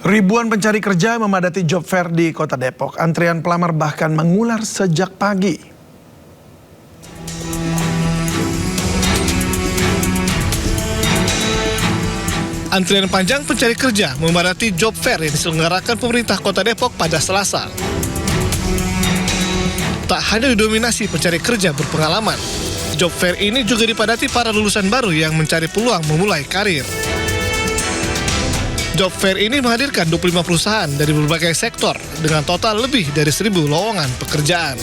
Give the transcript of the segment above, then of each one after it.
Ribuan pencari kerja memadati job fair di Kota Depok. Antrian pelamar bahkan mengular sejak pagi. Antrian panjang pencari kerja memadati job fair yang diselenggarakan pemerintah Kota Depok pada Selasa. Tak hanya didominasi pencari kerja berpengalaman, job fair ini juga dipadati para lulusan baru yang mencari peluang memulai karir. Job fair ini menghadirkan 25 perusahaan dari berbagai sektor dengan total lebih dari 1.000 lowongan pekerjaan.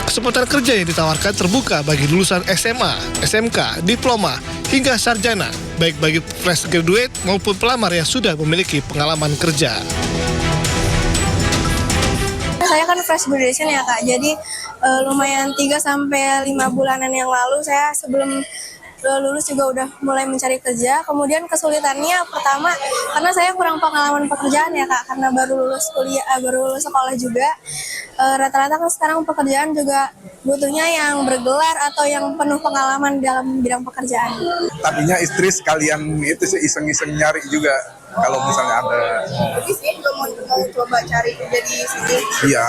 Kesempatan kerja yang ditawarkan terbuka bagi lulusan SMA, SMK, diploma, hingga sarjana, baik bagi fresh graduate maupun pelamar yang sudah memiliki pengalaman kerja. Saya kan fresh graduation ya Kak, jadi lumayan 3-5 bulanan yang lalu saya sebelum lulus juga udah mulai mencari kerja. Kemudian kesulitannya pertama karena saya kurang pengalaman pekerjaan ya Kak, karena baru lulus kuliah, baru lulus sekolah juga. Rata-rata kan sekarang pekerjaan juga butuhnya yang bergelar atau yang penuh pengalaman dalam bidang pekerjaan. Tadinya istri sekalian itu sih iseng-iseng nyari juga kalau misalnya ada. Jadi sih juga mau coba cari kerja di sini. Iya.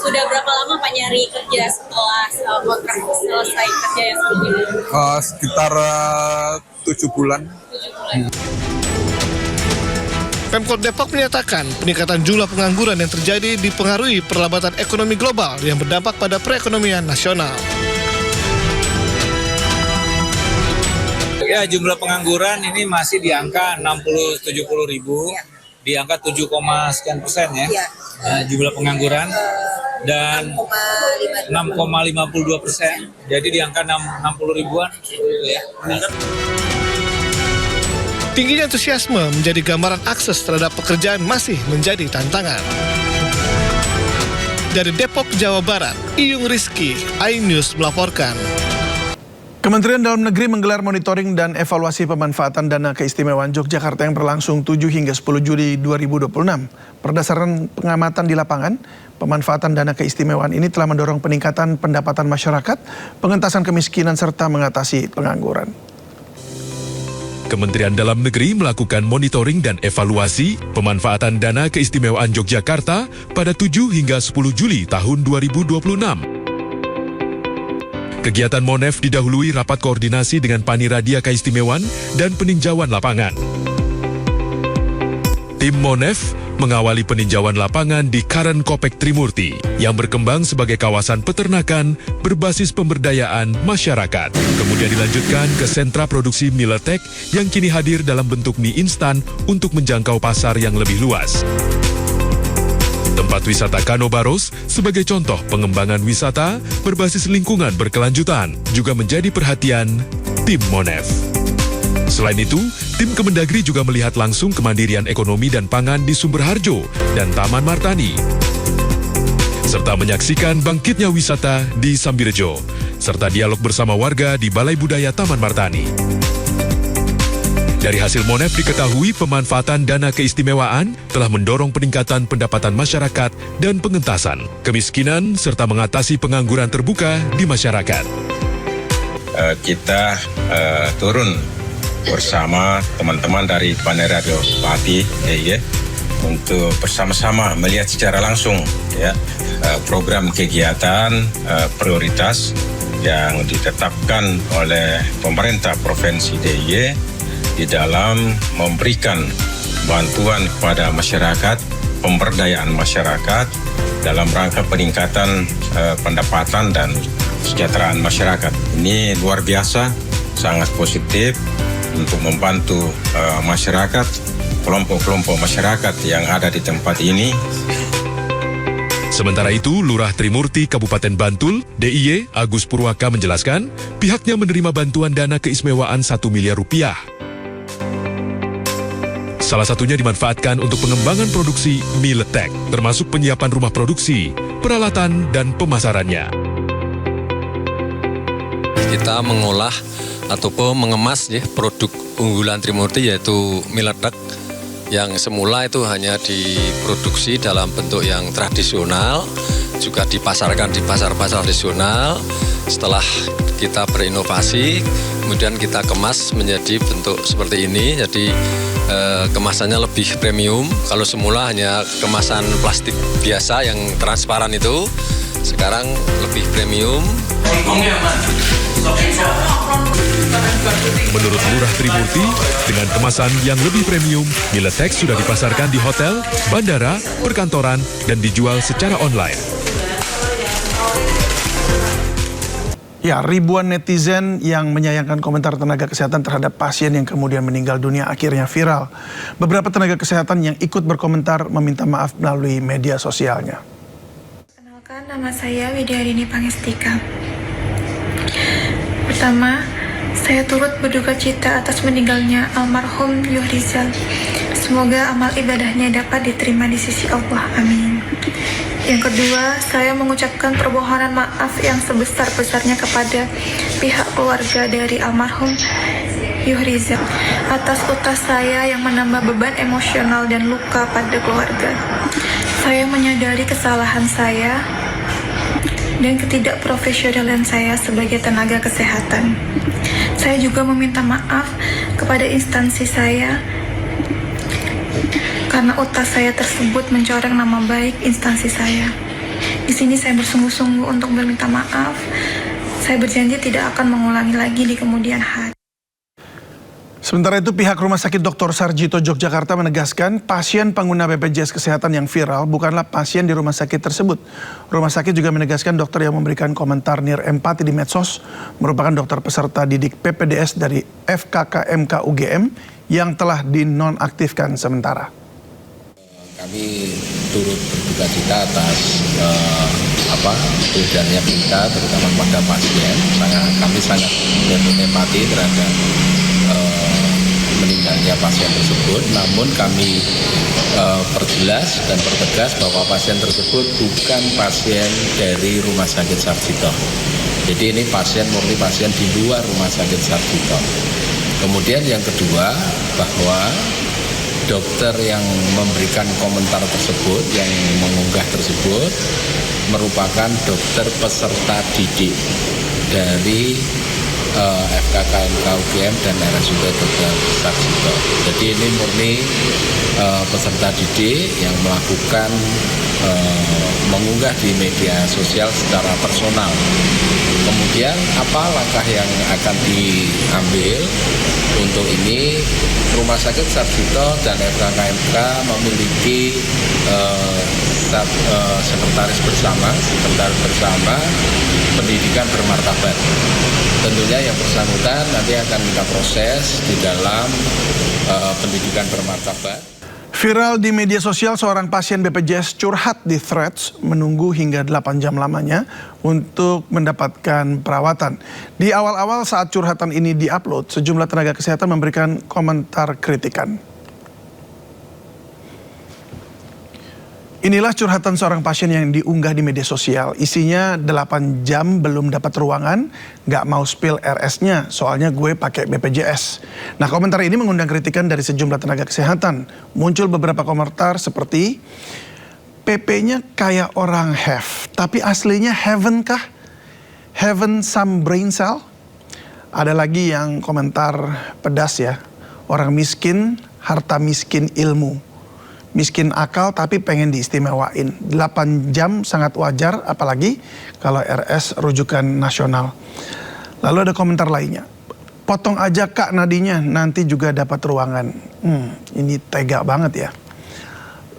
Sudah berapa lama Pak nyari kerja setelah kontrak selesai kerja yang sebelumnya? Sekitar 7 bulan. Pemkot Depok menyatakan peningkatan jumlah pengangguran yang terjadi dipengaruhi perlambatan ekonomi global yang berdampak pada perekonomian nasional. Ya, jumlah pengangguran ini masih di angka 60-70 ribu, di angka 7, sekian persen ya. Jumlah pengangguran dan 6,52%, jadi di angka 60 ribuan ya. Tingginya antusiasme menjadi gambaran akses terhadap pekerjaan masih menjadi tantangan. Dari Depok, Jawa Barat, Iyung Rizky, iNews melaporkan. Kementerian Dalam Negeri menggelar monitoring dan evaluasi pemanfaatan dana keistimewaan Yogyakarta yang berlangsung 7 hingga 10 Juli 2026. Berdasarkan pengamatan di lapangan, pemanfaatan dana keistimewaan ini telah mendorong peningkatan pendapatan masyarakat, pengentasan kemiskinan, serta mengatasi pengangguran. Kementerian Dalam Negeri melakukan monitoring dan evaluasi pemanfaatan dana keistimewaan Yogyakarta pada 7 hingga 10 Juli tahun 2026. Kegiatan MONEF didahului rapat koordinasi dengan Paniradia Keistimewaan dan peninjauan lapangan. Tim MONEF mengawali peninjauan lapangan di Karen Kopek Trimurti yang berkembang sebagai kawasan peternakan berbasis pemberdayaan masyarakat. Kemudian dilanjutkan ke sentra produksi Miletek yang kini hadir dalam bentuk mie instan untuk menjangkau pasar yang lebih luas. Tempat wisata Kano Baros sebagai contoh pengembangan wisata berbasis lingkungan berkelanjutan juga menjadi perhatian tim MONEF. Selain itu, tim Kemendagri juga melihat langsung kemandirian ekonomi dan pangan di Sumberharjo dan Taman Martani, serta menyaksikan bangkitnya wisata di Sambirejo, serta dialog bersama warga di Balai Budaya Taman Martani. Dari hasil MONEF diketahui pemanfaatan dana keistimewaan telah mendorong peningkatan pendapatan masyarakat dan pengentasan kemiskinan serta mengatasi pengangguran terbuka di masyarakat. Kita turun bersama teman-teman dari Paniradia Pati untuk bersama-sama melihat secara langsung ya program kegiatan prioritas yang ditetapkan oleh pemerintah Provinsi DIY di dalam memberikan bantuan kepada masyarakat, pemberdayaan masyarakat dalam rangka peningkatan pendapatan dan kesejahteraan masyarakat. Ini luar biasa, sangat positif untuk membantu masyarakat, kelompok-kelompok masyarakat yang ada di tempat ini. Sementara itu, Lurah Trimurti Kabupaten Bantul, DIY Agus Purwaka menjelaskan, pihaknya menerima bantuan dana keistimewaan 1 miliar rupiah. Salah satunya dimanfaatkan untuk pengembangan produksi Miletek, termasuk penyiapan rumah produksi, peralatan, dan pemasarannya. Kita mengolah ataupun mengemas ya, produk unggulan Trimurti yaitu Miletek yang semula itu hanya diproduksi dalam bentuk yang tradisional juga dipasarkan di pasar-pasar tradisional. Setelah kita berinovasi, kemudian kita kemas menjadi bentuk seperti ini. Jadi kemasannya lebih premium. Kalau semula hanya kemasan plastik biasa yang transparan itu, sekarang lebih premium. Menurut Lurah Trimurti, dengan kemasan yang lebih premium, Miletex sudah dipasarkan di hotel, bandara, perkantoran, dan dijual secara online. Ya, ribuan netizen yang menyayangkan komentar tenaga kesehatan terhadap pasien yang kemudian meninggal dunia akhirnya viral. Beberapa tenaga kesehatan yang ikut berkomentar meminta maaf melalui media sosialnya. Kenalkan, nama saya Widyarini Pangestika. Pertama, saya turut berduka cita atas meninggalnya almarhum Yuhrizal. Semoga amal ibadahnya dapat diterima di sisi Allah. Amin. Yang kedua, saya mengucapkan permohonan maaf yang sebesar-besarnya kepada pihak keluarga dari almarhum Yuhrizal atas utas saya yang menambah beban emosional dan luka pada keluarga. Saya menyadari kesalahan saya dan ketidakprofesionalan saya sebagai tenaga kesehatan. Saya juga meminta maaf kepada instansi saya karena utas saya tersebut mencoreng nama baik instansi saya. Di sini saya bersungguh-sungguh untuk meminta maaf. Saya berjanji tidak akan mengulangi lagi di kemudian hari. Sementara itu, pihak Rumah Sakit Dr. Sarjito Yogyakarta menegaskan pasien pengguna BPJS Kesehatan yang viral bukanlah pasien di rumah sakit tersebut. Rumah sakit juga menegaskan dokter yang memberikan komentar nir empati di medsos merupakan dokter peserta didik PPDS dari FKKMK UGM yang telah dinonaktifkan sementara. Kami turut berduka cita atas kerugiannya kita, terutama pada pasien. Kami sangat berempati terhadap meninggalnya pasien tersebut. Namun kami perjelas dan pertegas bahwa pasien tersebut bukan pasien dari Rumah Sakit Sarjito. Jadi ini murni pasien di luar Rumah Sakit Sarjito. Kemudian yang kedua, bahwa dokter yang memberikan komentar tersebut, yang mengunggah tersebut, merupakan dokter peserta didik dari FKKMK UGM dan RSUD Dr. Sarjito. Jadi ini murni peserta didik yang melakukan mengunggah di media sosial secara personal. Kemudian apa langkah yang akan diambil? Untuk ini Rumah Sakit Sarjito dan FKKMK memiliki sekretaris bersama pendidikan bermartabat. Tentunya yang bersangkutan nanti akan kita proses di dalam pendidikan bermartabat. Viral di media sosial, seorang pasien BPJS curhat di Threads menunggu hingga 8 jam lamanya untuk mendapatkan perawatan. Di awal-awal saat curhatan ini diupload, sejumlah tenaga kesehatan memberikan komentar kritikan. Inilah curhatan seorang pasien yang diunggah di media sosial. Isinya 8 jam belum dapat ruangan, nggak mau spill RS-nya, soalnya gue pakai BPJS. Nah, komentar ini mengundang kritikan dari sejumlah tenaga kesehatan. Muncul beberapa komentar seperti, PP-nya kayak orang have, tapi aslinya heaven kah? Heaven some brain cell? Ada lagi yang komentar pedas ya, orang miskin, harta miskin ilmu. Miskin akal tapi pengen diistimewain. 8 jam sangat wajar, apalagi kalau RS rujukan nasional. Lalu ada komentar lainnya. Potong aja kak nadinya, nanti juga dapat ruangan. Ini tega banget ya.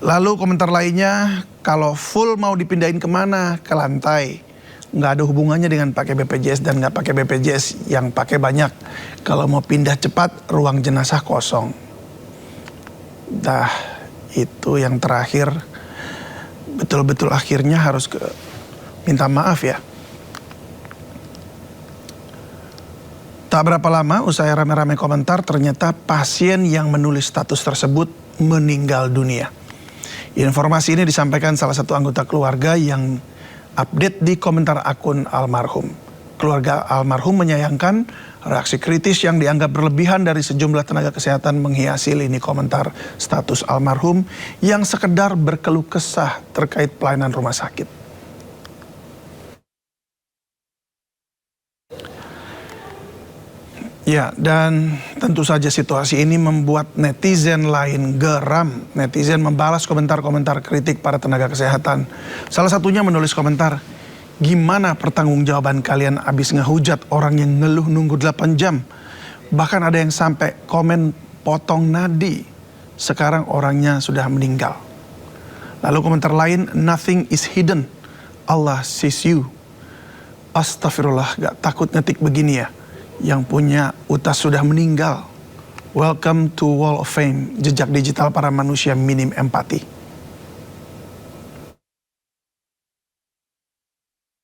Lalu komentar lainnya, kalau full mau dipindahin kemana? Ke lantai. Nggak ada hubungannya dengan pakai BPJS dan nggak pakai BPJS yang pakai banyak. Kalau mau pindah cepat, ruang jenazah kosong. Itu yang terakhir, betul-betul akhirnya harus minta maaf ya. Tak berapa lama usai rame-rame komentar, ternyata pasien yang menulis status tersebut meninggal dunia. Informasi ini disampaikan salah satu anggota keluarga yang update di komentar akun almarhum. Keluarga almarhum menyayangkan reaksi kritis yang dianggap berlebihan dari sejumlah tenaga kesehatan menghiasi lini komentar status almarhum yang sekedar berkeluh kesah terkait pelayanan rumah sakit. Ya, dan tentu saja situasi ini membuat netizen lain geram. Netizen membalas komentar-komentar kritik para tenaga kesehatan. Salah satunya menulis komentar, gimana pertanggungjawaban kalian abis ngehujat orang yang ngeluh nunggu 8 jam? Bahkan ada yang sampai komen potong nadi. Sekarang orangnya sudah meninggal. Lalu komentar lain, nothing is hidden. Allah sees you. Astagfirullah, gak takut ngetik begini ya. Yang punya utas sudah meninggal. Welcome to Wall of Fame, jejak digital para manusia minim empati.